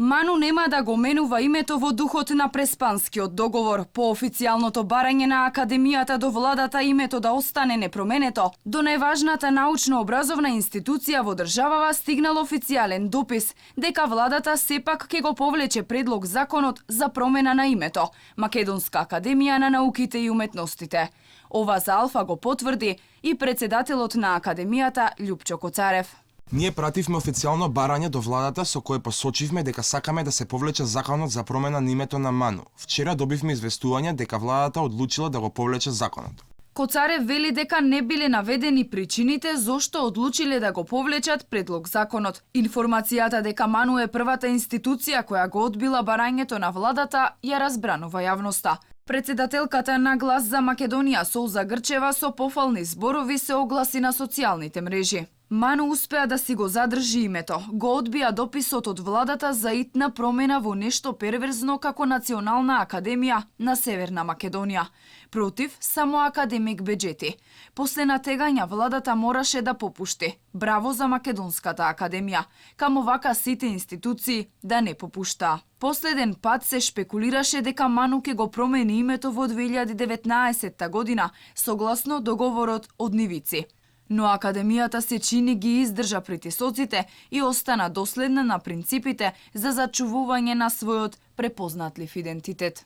Ману нема да го менува името во духот на Преспанскиот договор. По официјалното барање на Академијата до владата името да остане непроменето, до најважната научно-образовна институција во државава стигнал официјален допис дека владата сепак ќе го повлече предлог законот за промена на името Македонска академија на науките и уметностите. Ова за Алфа го потврди и председателот на Академијата Љупчо Коцарев. Ние пративме официјално барање до владата со кое посочивме дека сакаме да се повлече законот за промена на името на Ману. Вчера добивме известување дека владата одлучила да го повлече законот. Коцарев вели дека не биле наведени причините зошто одлучиле да го повлечат предлог законот. Информацијата дека Ману е првата институција која го одбила барањето на владата ја разбранува јавноста. Председателката на Глас за Македонија Солза Грчева со пофални зборови се огласи на социјалните мрежи. Ману успеа да си го задржи името, го одбија дописот од владата за итна промена во нешто перверзно како Национална академија на Северна Македонија. Против само академик Беџети. После натегања владата мораше да попушти. Браво за Македонската академија. Каму вака сите институции да не попуштаа. Последен пат се шпекулираше дека Ману ќе го промени името во 2019 година, согласно договорот од Нивици. Но Академијата се чини ги издржа притисоците и остана доследна на принципите за зачувување на својот препознатлив идентитет.